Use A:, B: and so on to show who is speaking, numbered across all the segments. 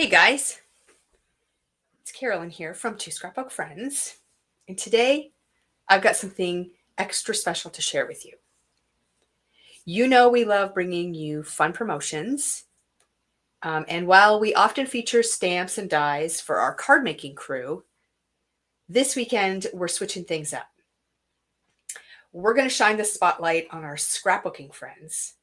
A: Hey guys, it's Carolyn here from Two Scrapbook Friends, and today I've got something extra special to share with you. You know we love bringing you fun promotions, and while we often feature stamps and dies for our card making crew, this weekend we're switching things up. We're going to shine the spotlight on our scrapbooking friends,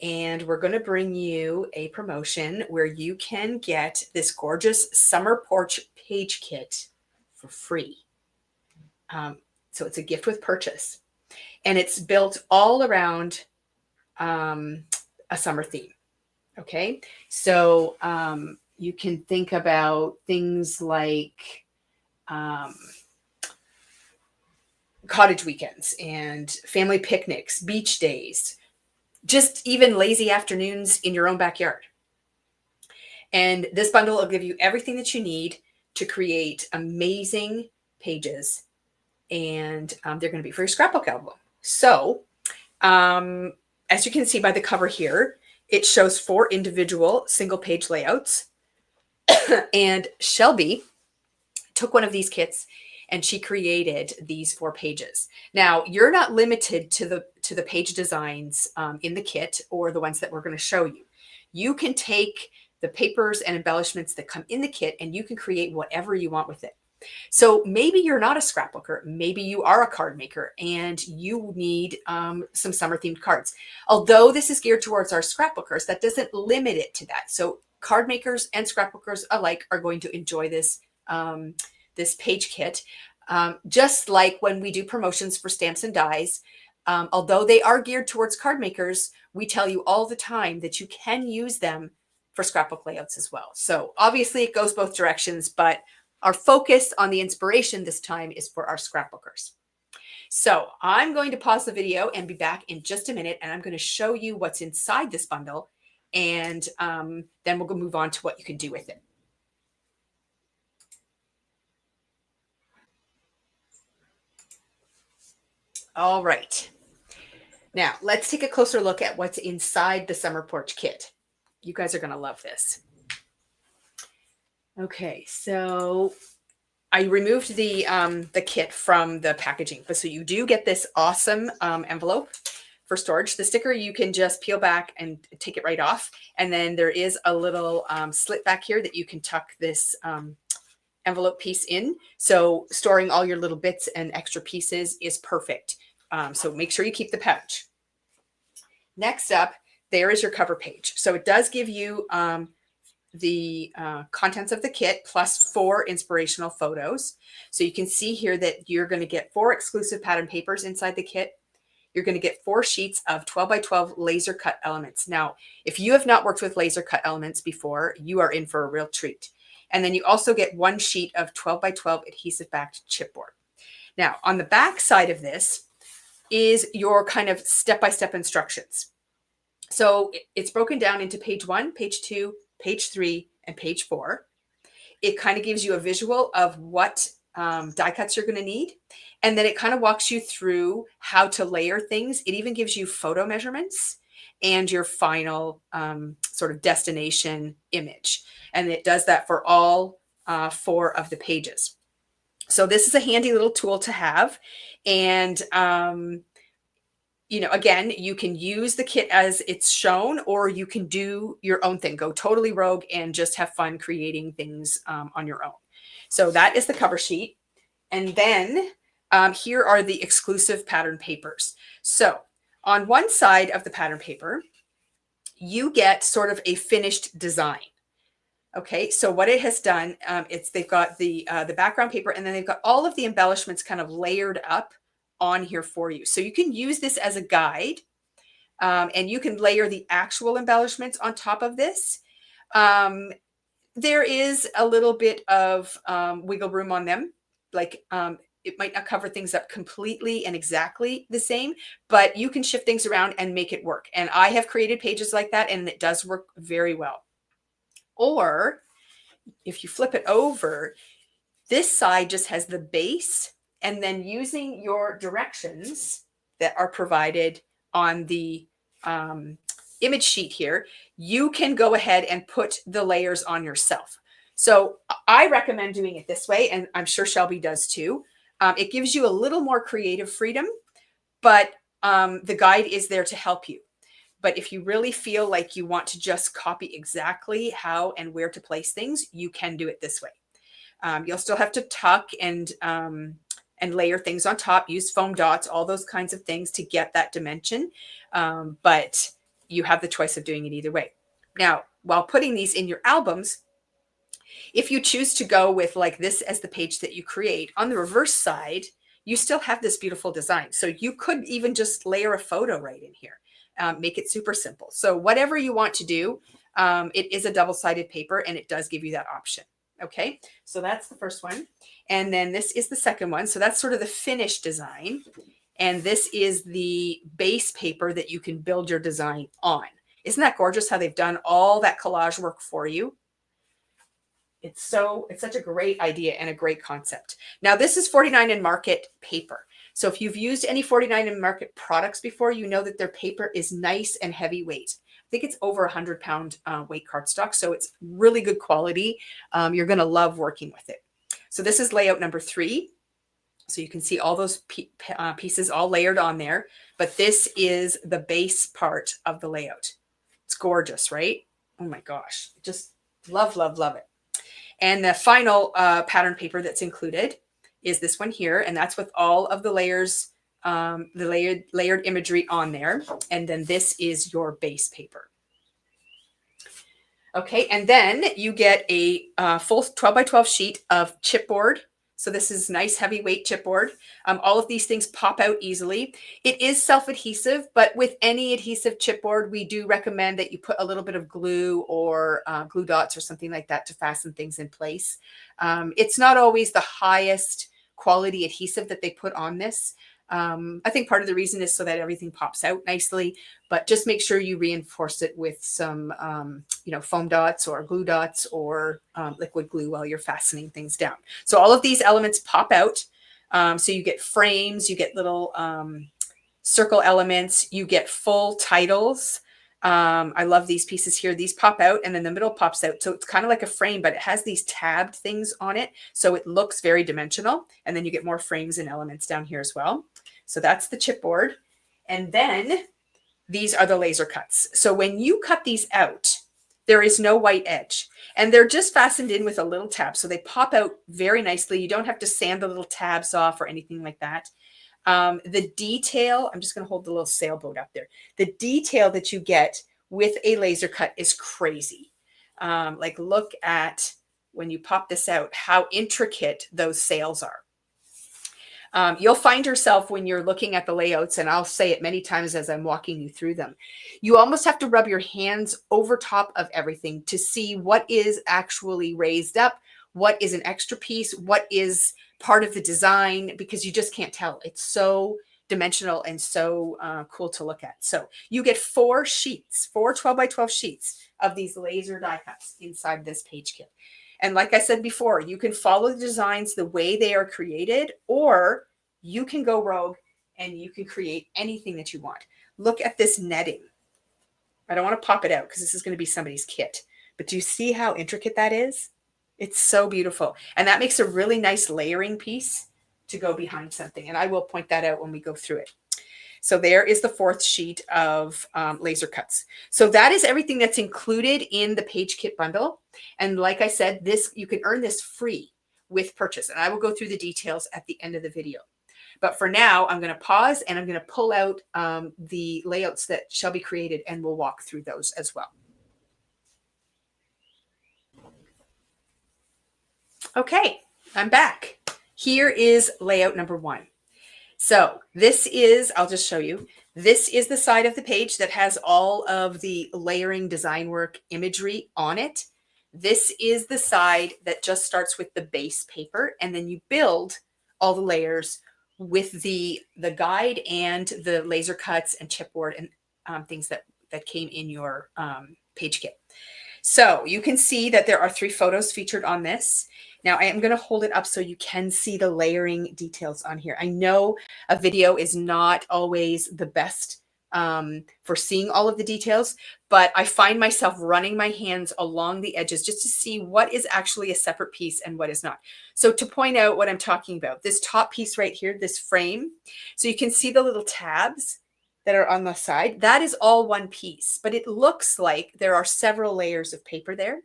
A: and we're going to bring you a promotion where you can get this gorgeous Summer Porch Page kit for free. So it's a gift with purchase, and it's built all around a summer theme. Okay, so you can think about things like cottage weekends and family picnics, beach days, just even lazy afternoons in your own backyard. And this bundle will give you everything that you need to create amazing pages, and they're going to be for your scrapbook album. So as you can see by the cover here, it shows 4 individual single page layouts. And Shelby took one of these kits and she created these 4 pages. Now, you're not limited to the page designs in the kit or the ones that we're going to show you. You can take the papers and embellishments that come in the kit and you can create whatever you want with it. So maybe you're not a scrapbooker, maybe you are a card maker and you need some summer themed cards. Although this is geared towards our scrapbookers, that doesn't limit it to that. So card makers and scrapbookers alike are going to enjoy this this page kit. Just like when we do promotions for stamps and dies, although they are geared towards card makers, we tell you all the time that you can use them for scrapbook layouts as well. So obviously it goes both directions, but our focus on the inspiration this time is for our scrapbookers. So I'm going to pause the video and be back in just a minute, and I'm going to show you what's inside this bundle, and then we'll go move on to what you can do with it. All right. Now let's take a closer look at what's inside the Summer Porch kit. You guys are going to love this. Okay, so I removed the kit from the packaging, but so you do get this awesome envelope for storage. The sticker you can just peel back and take it right off, and then there is a little slit back here that you can tuck this envelope piece in. So storing all your little bits and extra pieces is perfect. So make sure you keep the pouch. Next up, there is your cover page. So it does give you the contents of the kit plus 4 inspirational photos. So you can see here that you're going to get 4 exclusive pattern papers inside the kit. You're going to get 4 sheets of 12 by 12 laser cut elements. Now, if you have not worked with laser cut elements before, you are in for a real treat. And then you also get 1 sheet of 12 by 12 adhesive backed chipboard. Now, on the back side of this is your kind of step-by-step instructions. So it's broken down into page 1, page 2, page 3, and page 4. It kind of gives you a visual of what die cuts you're going to need. And then it kind of walks you through how to layer things. It even gives you photo measurements and your final sort of destination image. And it does that for all 4 of the pages. So this is a handy little tool to have. And you know, again, you can use the kit as it's shown, or you can do your own thing, go totally rogue and just have fun creating things on your own. So that is the cover sheet. And then here are the exclusive pattern papers. So on one side of the pattern paper, you get sort of a finished design. Okay, so what it has done, they've got the background paper, and then they've got all of the embellishments kind of layered up on here for you. So you can use this as a guide, and you can layer the actual embellishments on top of this. There is a little bit of wiggle room on them. Like it might not cover things up completely and exactly the same, but you can shift things around and make it work. And I have created pages like that, and it does work very well. Or if you flip it over, this side just has the base, and then using your directions that are provided on the image sheet here, you can go ahead and put the layers on yourself. So I recommend doing it this way, and I'm sure Shelby does too. It gives you a little more creative freedom, but the guide is there to help you. But if you really feel like you want to just copy exactly how and where to place things, you can do it this way. You'll still have to tuck and layer things on top, use foam dots, all those kinds of things to get that dimension. But you have the choice of doing it either way. Now, while putting these in your albums, if you choose to go with like this as the page that you create, on the reverse side, you still have this beautiful design. So you could even just layer a photo right in here, make it super simple. So whatever you want to do, it is a double-sided paper and it does give you that option. Okay, so that's the first one. And then this is the second one. So that's sort of the finished design. And this is the base paper that you can build your design on. Isn't that gorgeous how they've done all that collage work for you? It's such a great idea and a great concept. Now this is 49 and Market paper. So if you've used any 49 and Market products before, you know that their paper is nice and heavyweight. I think it's over 100-pound weight cardstock. So it's really good quality. You're going to love working with it. So this is layout number 3. So you can see all those pieces all layered on there, but this is the base part of the layout. It's gorgeous, right? Oh my gosh, just love, love, love it. And the final pattern paper that's included is this one here. And that's with all of the layers, the layered imagery on there. And then this is your base paper. Okay, and then you get a full 12 by 12 sheet of chipboard. So this is nice heavyweight chipboard. All of these things pop out easily. It is self-adhesive, but with any adhesive chipboard, we do recommend that you put a little bit of glue or glue dots or something like that to fasten things in place. It's not always the highest quality adhesive that they put on this. I think part of the reason is so that everything pops out nicely, but just make sure you reinforce it with some, foam dots or glue dots or liquid glue while you're fastening things down. So all of these elements pop out. So you get frames, you get little circle elements, you get full titles. I love these pieces here. These pop out and then the middle pops out. So it's kind of like a frame, but it has these tabbed things on it. So it looks very dimensional. And then you get more frames and elements down here as well. So that's the chipboard. And then these are the laser cuts. So when you cut these out, there is no white edge and they're just fastened in with a little tab. So they pop out very nicely. You don't have to sand the little tabs off or anything like that. The detail, I'm just going to hold the little sailboat up there. The detail that you get with a laser cut is crazy. Like look at when you pop this out, how intricate those sails are. You'll find yourself when you're looking at the layouts, and I'll say it many times as I'm walking you through them, you almost have to rub your hands over top of everything to see what is actually raised up, what is an extra piece, what is part of the design, because you just can't tell. It's so dimensional and so cool to look at. So you get 4 sheets, 4 12 by 12 sheets of these laser die cuts inside this page kit. And like I said before, you can follow the designs the way they are created, or you can go rogue and you can create anything that you want. Look at this netting. I don't want to pop it out because this is going to be somebody's kit, but do you see how intricate that is? It's so beautiful. And that makes a really nice layering piece to go behind something. And I will point that out when we go through it. So there is the 4th sheet of laser cuts. So that is everything that's included in the page kit bundle. And like I said, you can earn this free with purchase. And I will go through the details at the end of the video. But for now, I'm going to pause and I'm going to pull out the layouts that Shelby created, and we'll walk through those as well. Okay, I'm back. Here is layout number 1. So this is, I'll just show you, this is the side of the page that has all of the layering design work imagery on it. This is the side that just starts with the base paper, and then you build all the layers with the guide and the laser cuts and chipboard and things that came in your page kit. So you can see that there are 3 photos featured on this. Now I am going to hold it up so you can see the layering details on here. I know a video is not always the best for seeing all of the details, but I find myself running my hands along the edges just to see what is actually a separate piece and what is not. So to point out what I'm talking about, this top piece right here, this frame, so you can see the little tabs that are on the side, that is all one piece, but it looks like there are several layers of paper there.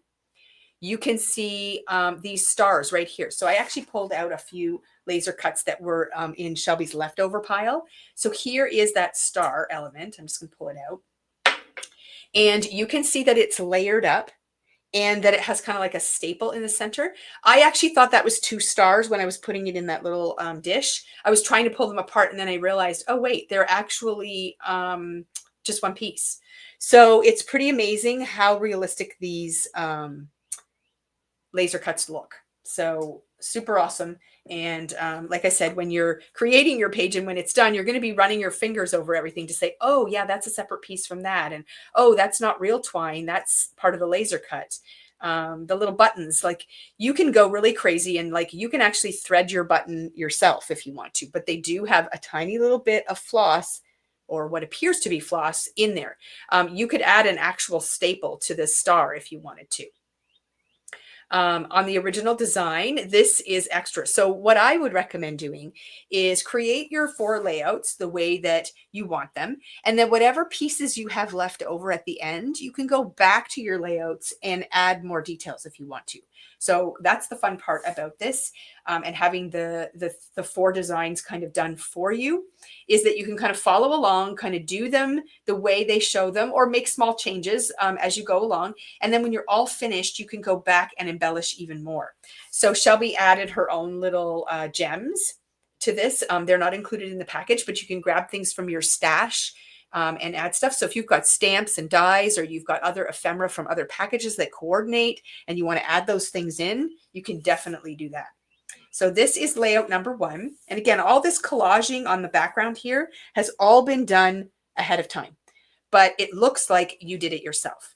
A: You can see these stars right here. So I actually pulled out a few laser cuts that were in Shelby's leftover pile. So here is that star element. I'm just going to pull it out. And you can see that it's layered up and that it has kind of like a staple in the center. I actually thought that was 2 stars when I was putting it in that little dish. I was trying to pull them apart and then I realized, oh wait, they're actually just one piece. So it's pretty amazing how realistic these laser cuts look. So super awesome. And like I said, when you're creating your page and when it's done, you're going to be running your fingers over everything to say, oh yeah, that's a separate piece from that. And oh, that's not real twine. That's part of the laser cut. The little buttons, like you can go really crazy and like you can actually thread your button yourself if you want to, but they do have a tiny little bit of floss or what appears to be floss in there. You could add an actual staple to this star if you wanted to. On the original design, this is extra. So what I would recommend doing is create your 4 layouts the way that you want them. And then whatever pieces you have left over at the end, you can go back to your layouts and add more details if you want to. So that's the fun part about this, and having the 4 designs kind of done for you is that you can kind of follow along, kind of do them the way they show them or make small changes as you go along. And then when you're all finished, you can go back and embellish even more. So Shelby added her own little gems to this. They're not included in the package, but you can grab things from your stash and add stuff. So if you've got stamps and dies or you've got other ephemera from other packages that coordinate and you want to add those things in, you can definitely do that. So this is layout number 1. And again, all this collaging on the background here has all been done ahead of time, but it looks like you did it yourself.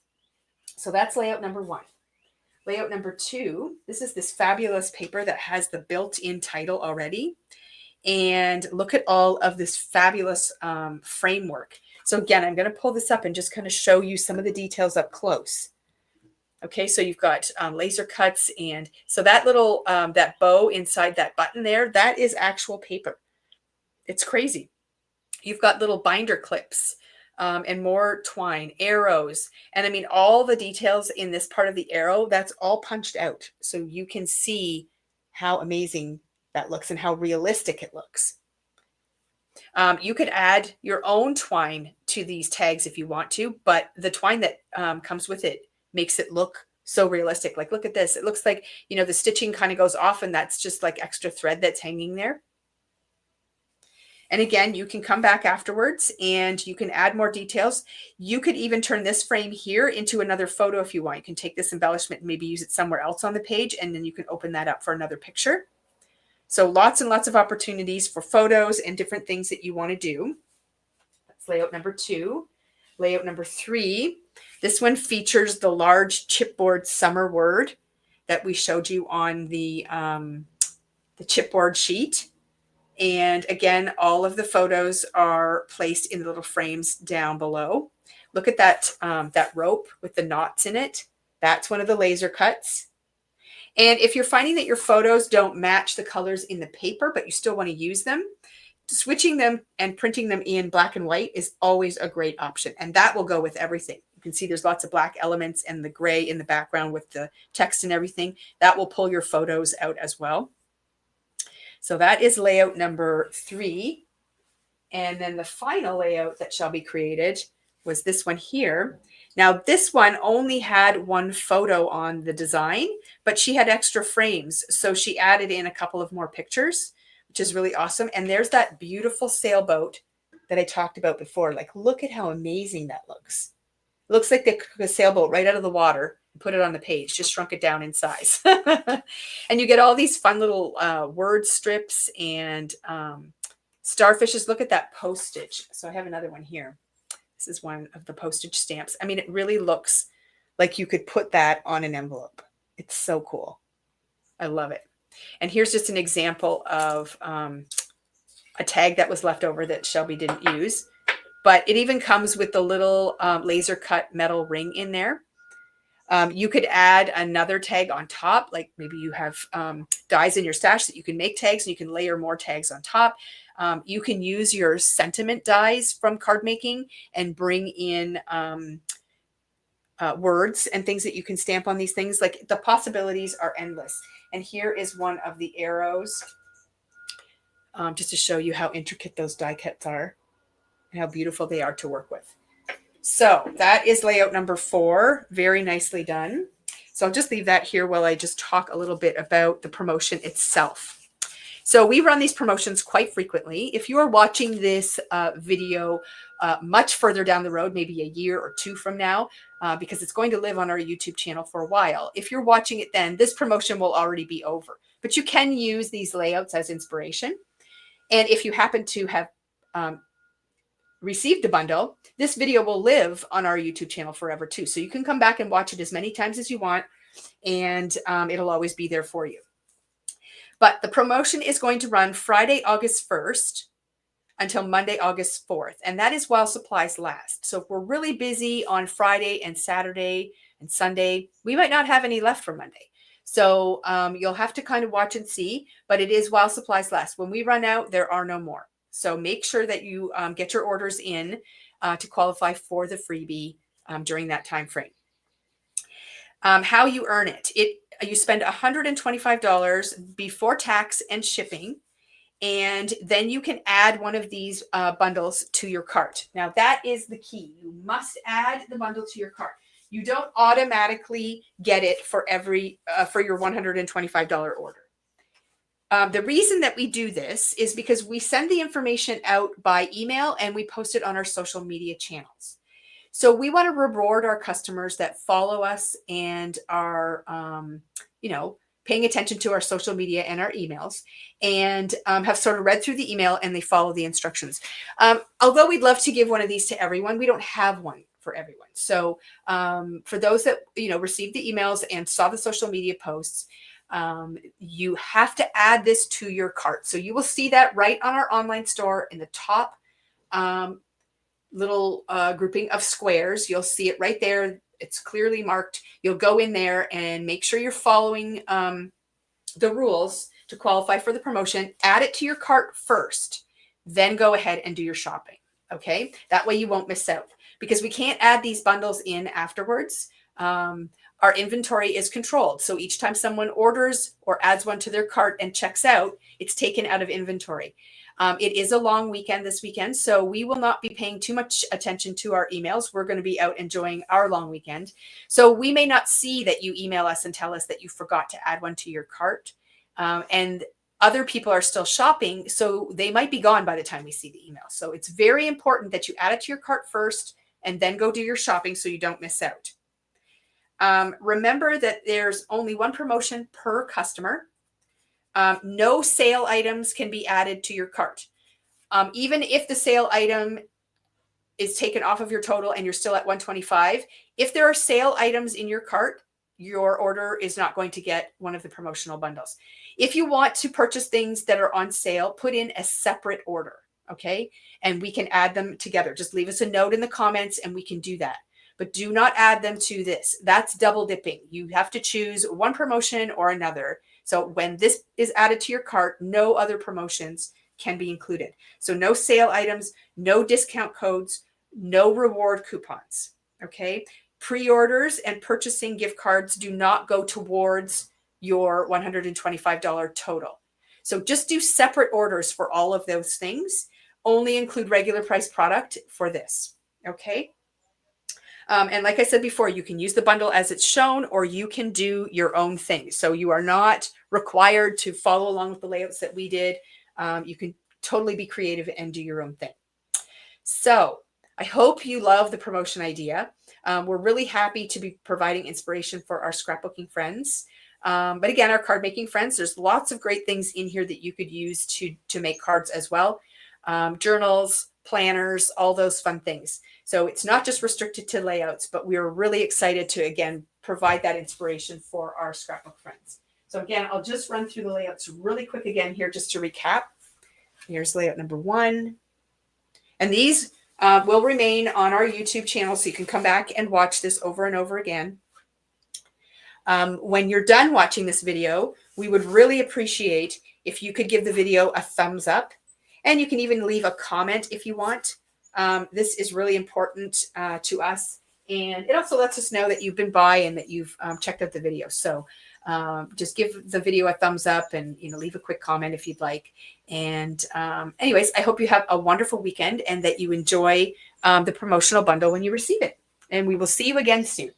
A: So that's layout number 1. Layout number 2, this is this fabulous paper that has the built-in title already. And look at all of this fabulous framework. So again, I'm going to pull this up and just kind of show you some of the details up close. Okay, so you've got laser cuts, and so that little that bow inside that button there, that is actual paper. It's crazy. You've got little binder clips and more twine, arrows, and I mean all the details in this part of the arrow, that's all punched out, so you can see how amazing that looks and how realistic it looks. You could add your own twine to these tags if you want to, but the twine that comes with it makes it look so realistic. Like, look at this. It looks like, you know, the stitching kind of goes off and that's just like extra thread that's hanging there. And again, you can come back afterwards and you can add more details. You could even turn this frame here into another photo if you want. You can take this embellishment and maybe use it somewhere else on the page, and then you can open that up for another picture. So lots and lots of opportunities for photos and different things that you want to do. That's layout number 2. Layout number 3. This one features the large chipboard summer word that we showed you on the chipboard sheet. And again, all of the photos are placed in the little frames down below. Look at that, that rope with the knots in it. That's one of the laser cuts. And if you're finding that your photos don't match the colors in the paper, but you still want to use them, switching them and printing them in black and white is always a great option. And that will go with everything. You can see there's lots of black elements and the gray in the background with the text and everything. That will pull your photos out as well. So that is layout number 3. And then the final layout that Shelby created was this one here. Now, this one only had 1 photo on the design, but she had extra frames. So she added in a couple of more pictures, which is really awesome. And there's that beautiful sailboat that I talked about before. Like, look at how amazing that looks. It looks like they took a sailboat right out of the water and put it on the page, just shrunk it down in size. And you get all these fun little word strips and starfishes. Look at that postage. So I have another one here. This is one of the postage stamps. I mean, it really looks like you could put that on an envelope. It's so cool. I love it. And here's just an example of a tag that was left over that Shelby didn't use. but it even comes with the little laser cut metal ring in there. You could add another tag on top, like maybe you have dies in your stash that you can make tags and you can layer more tags on top. You can use your sentiment dies from card making and bring in words and things that you can stamp on these things. Like the possibilities are endless. And here is one of the arrows, just to show you how intricate those die cuts are and how beautiful they are to work with. So that is layout number 4. Very nicely done. So I'll just leave that here while I just talk a little bit about the promotion itself. So we run these promotions quite frequently. If you are watching this video much further down the road, maybe a year or 2 from now, because it's going to live on our YouTube channel for a while. If you're watching it then, this promotion will already be over. But you can use these layouts as inspiration. And if you happen to have received a bundle, this video will live on our YouTube channel forever too. So you can come back and watch it as many times as you want, and it'll always be there for you. But the promotion is going to run Friday, August 1st until Monday, August 4th. And that is while supplies last. So if we're really busy on Friday and Saturday and Sunday, we might not have any left for Monday. So you'll have to kind of watch and see, but it is while supplies last. When we run out, there are no more. So make sure that you get your orders in to qualify for the freebie during that time frame. How you earn it. You spend $125 before tax and shipping, and then you can add one of these bundles to your cart. Now that is the key. You must add the bundle to your cart. You don't automatically get it for your $125 order. The reason that we do this is because we send the information out by email and we post it on our social media channels. So we want to reward our customers that follow us and are, paying attention to our social media and our emails, and have sort of read through the email and they follow the instructions. Although we'd love to give one of these to everyone, we don't have one for everyone. So for those that, received the emails and saw the social media posts, you have to add this to your cart. So you will see that right on our online store in the top little grouping of squares. You'll see it right there. It's clearly marked. You'll go in there and make sure you're following the rules to qualify for the promotion. Add it to your cart first, then go ahead and do your shopping. Okay. That way you won't miss out, because we can't add these bundles in afterwards. Our inventory is controlled. So each time someone orders or adds one to their cart and checks out, it's taken out of inventory. It is a long weekend this weekend, so we will not be paying too much attention to our emails. We're going to be out enjoying our long weekend. So we may not see that you email us and tell us that you forgot to add one to your cart. And other people are still shopping, so they might be gone by the time we see the email. So it's very important that you add it to your cart first and then go do your shopping so you don't miss out. Remember that there's only one promotion per customer. No sale items can be added to your cart. Even if the sale item is taken off of your total and you're still at $125, if there are sale items in your cart, your order is not going to get one of the promotional bundles. If you want to purchase things that are on sale, put in a separate order, okay? And we can add them together. Just leave us a note in the comments and we can do that. But do not add them to this. That's double dipping. You have to choose one promotion or another. So when this is added to your cart, no other promotions can be included. So no sale items, no discount codes, no reward coupons. Okay. Pre-orders and purchasing gift cards do not go towards your $125 total. So just do separate orders for all of those things. Only include regular price product for this. Okay. And like I said before, you can use the bundle as it's shown, or you can do your own thing. So you are not required to follow along with the layouts that we did. You can totally be creative and do your own thing. So I hope you love the promotion idea. We're really happy to be providing inspiration for our scrapbooking friends. But again, our card making friends, there's lots of great things in here that you could use to make cards as well. Journals, planners, all those fun things. So it's not just restricted to layouts, but we're really excited to, again, provide that inspiration for our scrapbook friends. So again, I'll just run through the layouts really quick again here, just to recap. Here's layout number 1. And these will remain on our YouTube channel, so you can come back and watch this over and over again. When you're done watching this video, we would really appreciate if you could give the video a thumbs up, and you can even leave a comment if you want. This is really important to us, and it also lets us know that you've been by and that you've checked out the video. So just give the video a thumbs up, and leave a quick comment if you'd like. And anyways, I hope you have a wonderful weekend and that you enjoy the promotional bundle when you receive it. And we will see you again soon.